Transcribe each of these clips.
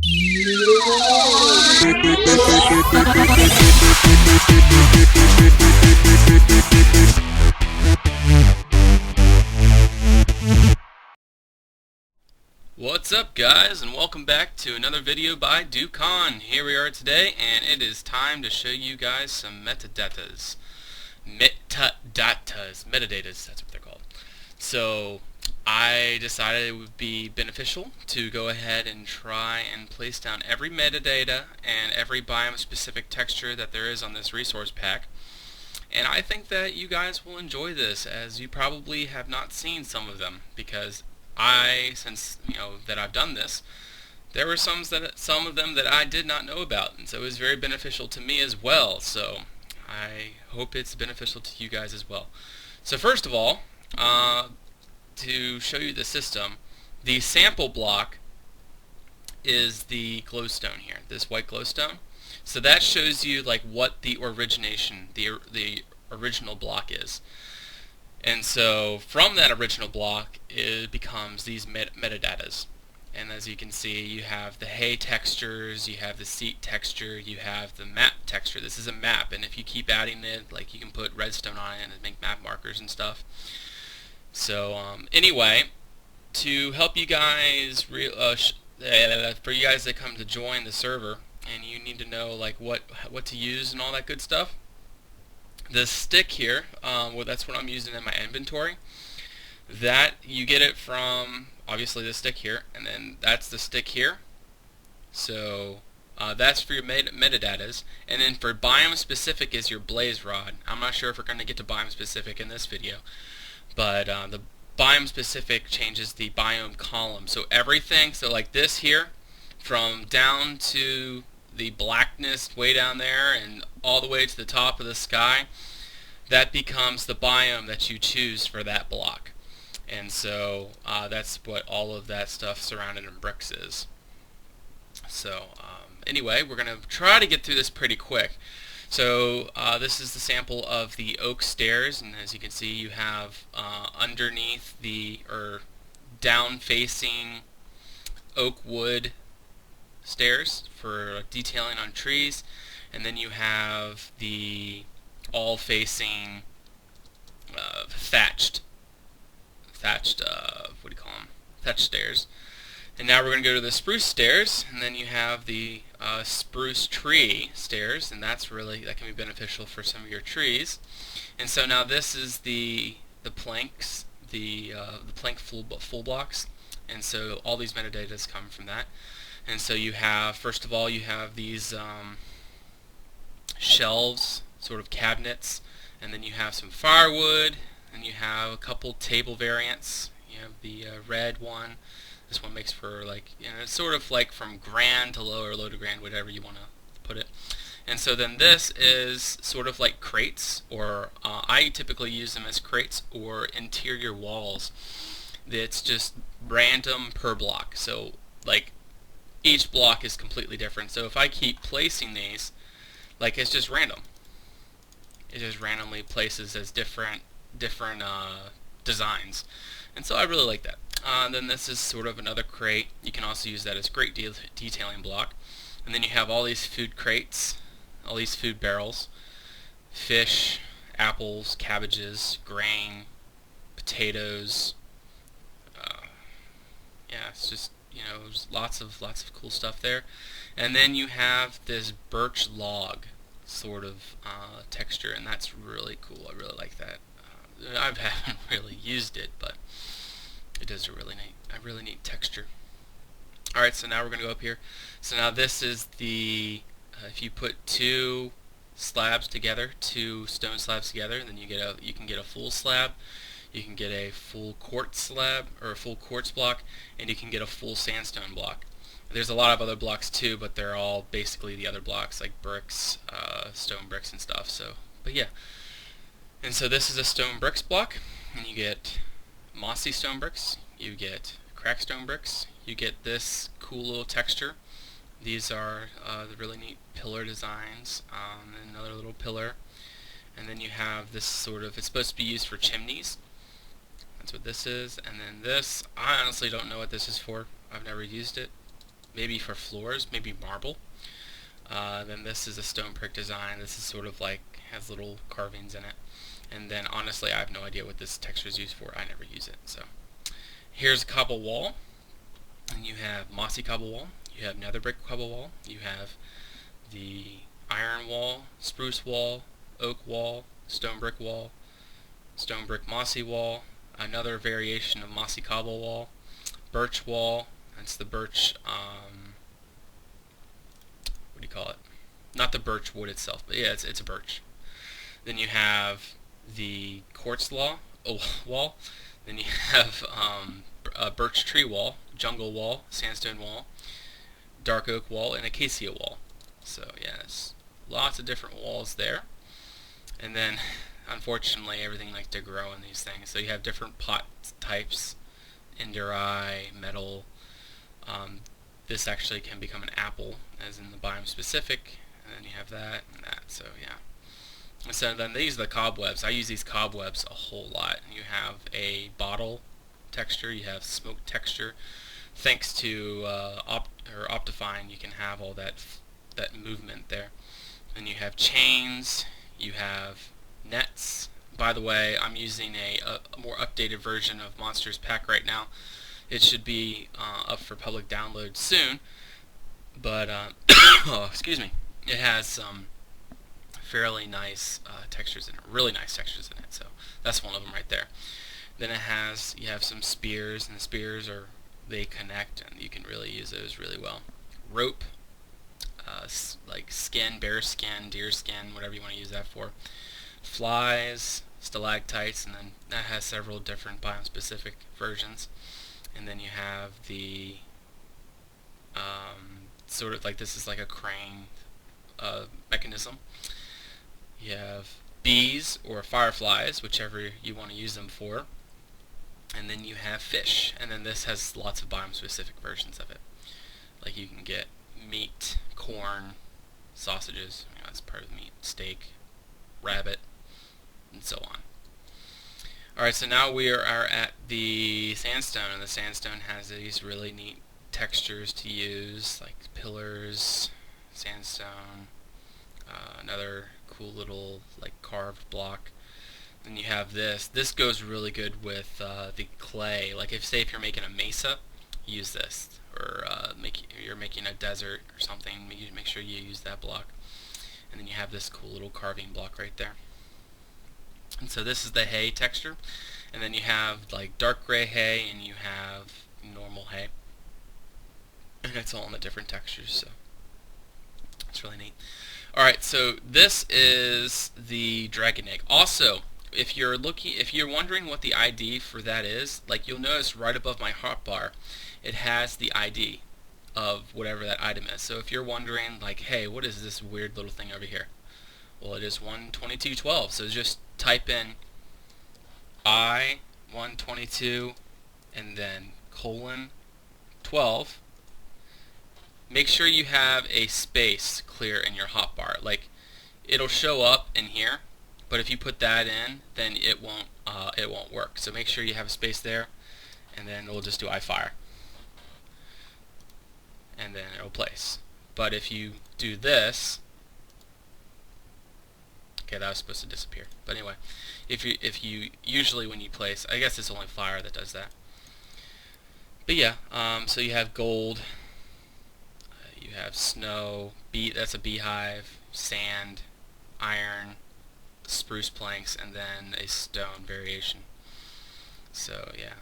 What's up, guys, and welcome back to another video by Ducon. Here we are today, and it is time to show you guys some metadatas. Metadatas, that's what they're called. So I decided it would be beneficial to go ahead and try and place down every metadata and every biome-specific texture that there is on this resource pack. And I think that you guys will enjoy this, as you probably have not seen some of them, because since that I've done this, there were some of them that I did not know about, and so it was very beneficial to me as well. So I hope it's beneficial to you guys as well. So first of all, to show you the system, the sample block is the glowstone here, this white glowstone. So that shows you like what the the original block is. And so from that original block, it becomes these metadatas. And as you can see, you have the hay textures, you have the seat texture, you have the map texture. This is a map, and if you keep adding it, like you can put redstone on it and make map markers and stuff. So anyway, to help you guys, for you guys that come to join the server, and you need to know like what to use and all that good stuff. The stick here, well, that's what I'm using in my inventory. That you get it from obviously the stick here, and then that's the stick here. So that's for your metadatas, and then for biome specific is your blaze rod. I'm not sure if we're going to get to biome specific in this video, but the biome specific changes the biome column. So everything, so like this here, from down to the blackness way down there and all the way to the top of the sky, that becomes the biome that you choose for that block. And so that's what all of that stuff surrounded in bricks is. So anyway, we're going to try to get through this pretty quick. So this is the sample of the oak stairs, and as you can see, you have underneath or down facing oak wood stairs for detailing on trees, and then you have the all facing thatched what do you call them, thatched stairs. And now we're going to go to the spruce stairs, and then you have the spruce tree stairs, and that can be beneficial for some of your trees. And so now this is the planks, the plank full blocks, and so all these metadatas come from that. And so you have, first of all, you have these shelves, sort of cabinets, and then you have some firewood, and you have a couple table variants. You have the red one. This one makes for it's sort of like from grand to low or low to grand, whatever you want to put it. And so then this is sort of like crates, or I typically use them as crates or interior walls. It's just random per block. So like each block is completely different. So if I keep placing these, like it's just random. It just randomly places as different designs. And so I really like that. Then this is sort of another crate. You can also use that as great detailing block. And then you have all these food crates, all these food barrels, fish, apples, cabbages, grain, potatoes. Yeah, it's just there's lots of cool stuff there. And then you have this birch log sort of texture, and that's really cool. I really like that. I haven't really used it, but it does a really neat texture. Alright, so now we're going to go up here. So now this is the, if you put two stone slabs together, then you can get a full slab, you can get a full quartz slab, or a full quartz block, and you can get a full sandstone block. There's a lot of other blocks too, but they're all basically the other blocks, like bricks, stone bricks and stuff. So, but yeah. And so this is a stone bricks block, and you get mossy stone bricks, you get cracked stone bricks, you get this cool little texture. These are the really neat pillar designs, another little pillar, and then you have this sort of, it's supposed to be used for chimneys. That's what this is. And then this, I honestly don't know what this is for. I've never used it. maybe for floors, maybe marble. Then this is a stone brick design. This is sort of like, has little carvings in it. And then honestly, I have no idea what this texture is used for. I never use it. So here's a cobble wall. And you have mossy cobble wall. You have nether brick cobble wall. You have the iron wall, spruce wall, oak wall, stone brick mossy wall, another variation of mossy cobble wall, birch wall. That's the birch, what do you call it? Not the birch wood itself, but yeah, it's a birch. Then you have the quartz wall. Then you have a birch tree wall, jungle wall, sandstone wall, dark oak wall, and acacia wall. So yes, lots of different walls there. And then, unfortunately, everything likes to grow in these things. So you have different pot types, endurite, metal. This actually can become an apple, as in the biome specific. And then you have that and that. So yeah. So then these are the cobwebs. I use these cobwebs a whole lot. You have a bottle texture. You have smoke texture. Thanks to Optifine, you can have all that movement there. Then you have chains. You have nets. By the way, I'm using a more updated version of Monsters Pack right now. It should be up for public download soon. But oh, excuse me. It has some fairly nice textures in it, really nice textures in it. So that's one of them right there. Then you have some spears, and the spears they connect, and you can really use those really well. Rope, like skin, bear skin, deer skin, whatever you want to use that for. Flies, stalactites, and then that has several different biome specific versions. And then you have the sort of like, this is like a crane mechanism. You have bees or fireflies, whichever you want to use them for. And then you have fish, and then this has lots of biome specific versions of it. Like you can get meat, corn, sausages, that's part of the meat, steak, rabbit, and so on. Alright, so now we are at the sandstone, and the sandstone has these really neat textures to use, like pillars, sandstone, another cool little like carved block. Then you have this. This goes really good with the clay. Like if you're making a mesa, use this. Or you're making a desert or something, make sure you use that block. And then you have this cool little carving block right there. And so this is the hay texture. And then you have like dark gray hay, and you have normal hay. And it's all in the different textures, so it's really neat. Alright, so this is the dragon egg. Also, if you're wondering what the ID for that is, like you'll notice right above my hotbar, it has the ID of whatever that item is. So if you're wondering, like, hey, what is this weird little thing over here? Well, it is 12212. So just type in I-122 and then :12. Make sure you have a space clear in your hotbar. Like, it'll show up in here, but if you put that in, then it won't work. So make sure you have a space there, and then we'll just do iFire, and then it'll place. But if you do this, okay, that was supposed to disappear. But anyway, if you usually when you place, I guess it's only Fire that does that. But yeah, so you have gold, you have snow, that's a beehive, sand, iron, spruce planks, and then a stone variation. So yeah,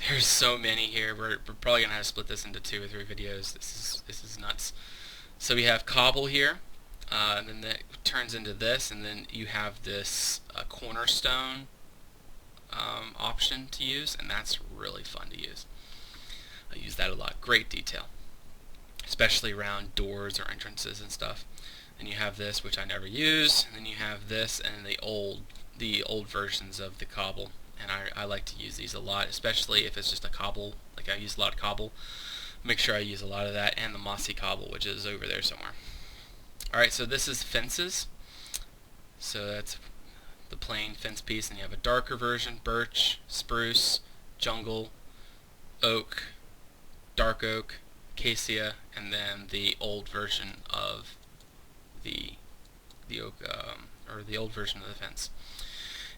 there's so many here. We're probably gonna have to split this into 2 or 3 videos. This is nuts. So we have cobble here, and then that turns into this, and then you have this cornerstone option to use, and that's really fun to use. I use that a lot. Great detail, especially around doors or entrances and stuff. And you have this, which I never use, and then you have this and the old versions of the cobble. And I like to use these a lot, especially if it's just a cobble. Like I use a lot of cobble. Make sure I use a lot of that, and the mossy cobble, which is over there somewhere. Alright, so this is fences. So that's the plain fence piece, and you have a darker version: birch, spruce, jungle, oak, dark oak, Acacia, and then the old version of the oak, or the old version of the fence.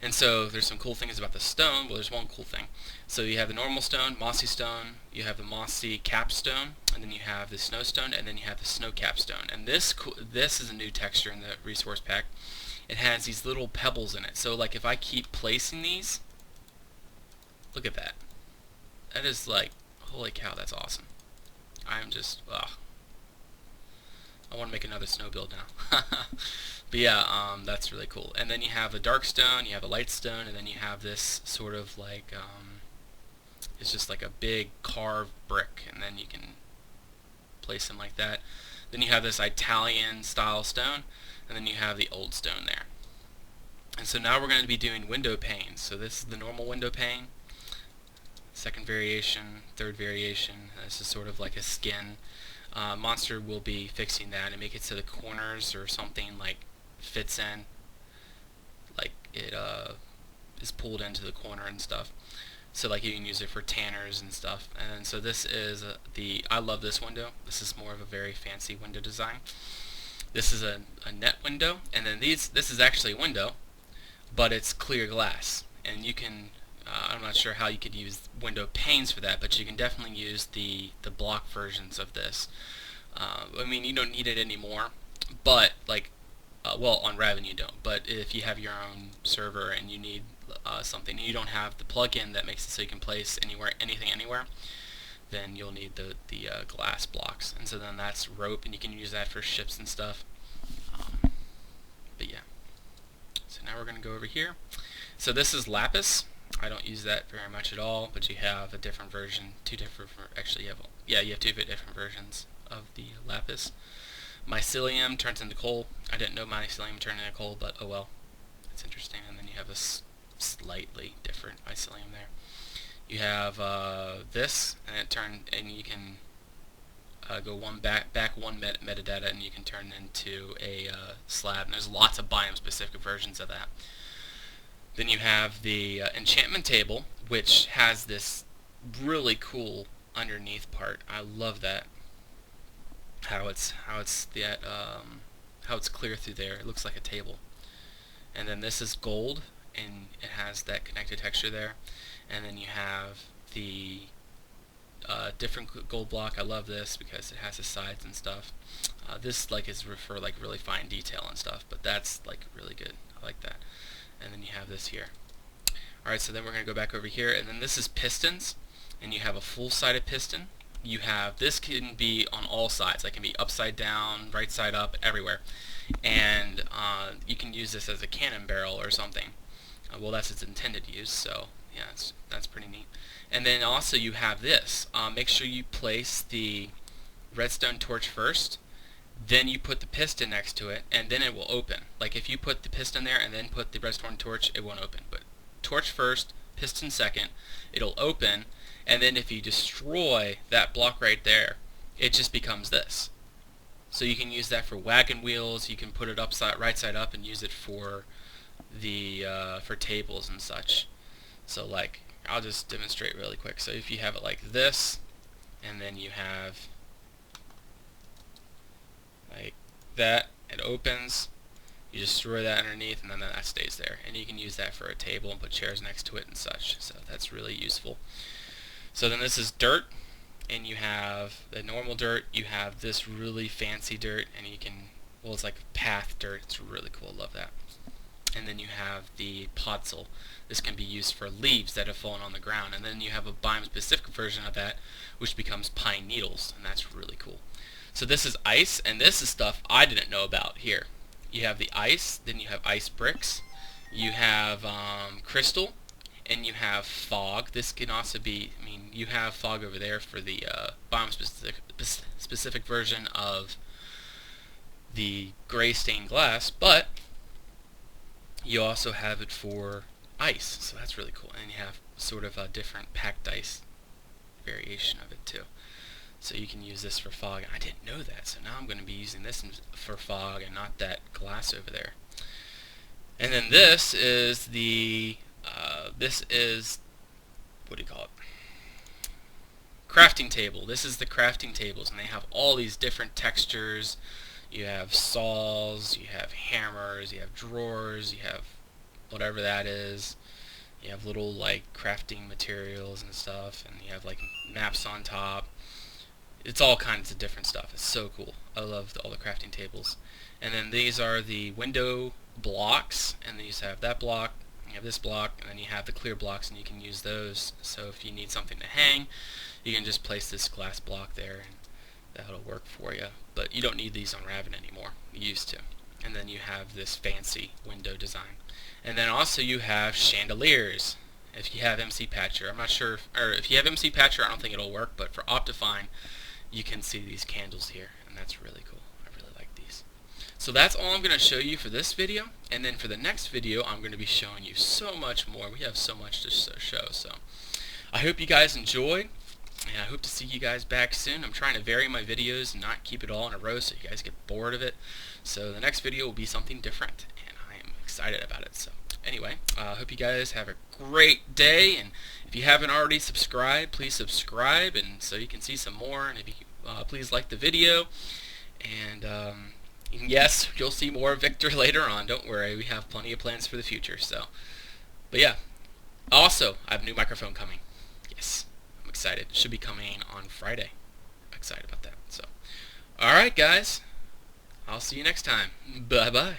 And so there's some cool things about the stone. Well, there's one cool thing. So you have the normal stone, mossy stone, you have the mossy capstone, and then you have the snowstone, and then you have the snow capstone. And this is a new texture in the resource pack. It has these little pebbles in it. So like if I keep placing these, look at that. That is like, holy cow, that's awesome. I'm just, ugh. I want to make another snow build now. But yeah, that's really cool. And then you have a dark stone, you have a light stone, and then you have this sort of like, it's just like a big carved brick, and then you can place them like that. Then you have this Italian style stone, and then you have the old stone there. And so now we're going to be doing window panes. So this is the normal window pane, second variation, third variation. This is sort of like a skin. Monster will be fixing that and make it so the corners or something like fits in, like it is pulled into the corner and stuff. So like you can use it for tanners and stuff. And so this is I love this window. This is more of a very fancy window design. This is a net window, and then this is actually a window, but it's clear glass. And you can, I'm not sure how you could use window panes for that, but you can definitely use the block versions of this. I mean, you don't need it anymore, but like, well, on Raven you don't. But if you have your own server and you need something, and you don't have the plugin that makes it so you can place anything anywhere, then you'll need the glass blocks. And so then that's rope, and you can use that for ships and stuff. But yeah. So now we're going to go over here. So this is Lapis. I don't use that very much at all, but you have a different version, actually you have two different versions of the Lapis. Mycelium turns into coal. I didn't know mycelium turned into coal, but oh well. It's interesting. And then you have a slightly different mycelium there. You have this, and you can go back one metadata, and you can turn into a slab. And there's lots of biome-specific versions of that. Then you have the Enchantment Table, which has this really cool underneath part. I love that. How it's clear through there. It looks like a table. And then this is gold, and it has that connected texture there. And then you have the different gold block. I love this because it has the sides and stuff. This like is for like really fine detail and stuff, but that's like really good. I like that. And then you have this here. Alright, so then we're going to go back over here, and then this is pistons, and you have a full-sided piston. You have, this can be on all sides. Like, it can be upside down, right side up, everywhere. And you can use this as a cannon barrel or something. Well, that's its intended use, so yeah, that's pretty neat. And then also you have this. Make sure you place the redstone torch first, then you put the piston next to it, and then it will open. Like if you put the piston there and then put the redstone torch, it won't open. But torch first, piston second, it'll open, and then if you destroy that block right there, it just becomes this. So you can use that for wagon wheels. You can put it right side up and use it for the for tables and such. So like, I'll just demonstrate really quick. So if you have it like this, and then you have like that, it opens, you destroy that underneath, and then that stays there. And you can use that for a table and put chairs next to it and such. So that's really useful. So then this is dirt, and you have the normal dirt, you have this really fancy dirt, and you can, well, it's like path dirt. It's really cool. Love that. And then you have the podzol. This can be used for leaves that have fallen on the ground. And then you have a biome-specific version of that, which becomes pine needles, and that's really cool. So this is ice, and this is stuff I didn't know about here. You have the ice, then you have ice bricks, you have crystal, and you have fog. This can also be, I mean, you have fog over there for the biome-specific version of the gray stained glass, but you also have it for ice, so that's really cool. And you have sort of a different packed ice variation of it too. So you can use this for fog. I didn't know that, so now I'm going to be using this for fog and not that glass over there. And then this is the, what do you call it? crafting table. This is the crafting tables, and they have all these different textures. You have saws, you have hammers, you have drawers, you have whatever that is. You have little like crafting materials and stuff, and you have like maps on top. It's all kinds of different stuff. It's so cool. I love all the crafting tables. And then these are the window blocks, and these have that block, you have this block, and then you have the clear blocks, and you can use those. So if you need something to hang, you can just place this glass block there, and that'll work for you. But you don't need these on Raven anymore. You used to. And then you have this fancy window design. And then also you have chandeliers. If you have MC Patcher, I'm not sure, or if you have MC Patcher, I don't think it'll work, but for Optifine, you can see these candles here, and that's really cool. I really like these. So that's all I'm going to show you for this video, and then for the next video, I'm going to be showing you so much more. We have so much to show, so I hope you guys enjoyed, and I hope to see you guys back soon. I'm trying to vary my videos and not keep it all in a row so you guys get bored of it. So the next video will be something different, and I am excited about it. So anyway, I hope you guys have a great day, and if you haven't already subscribed, please subscribe, and so you can see some more. And if you please like the video, and yes, you'll see more of Victor later on. Don't worry, we have plenty of plans for the future. So, but yeah, also I have a new microphone coming. Yes, I'm excited. It should be coming on Friday. I'm excited about that. So, all right, guys, I'll see you next time. Bye bye.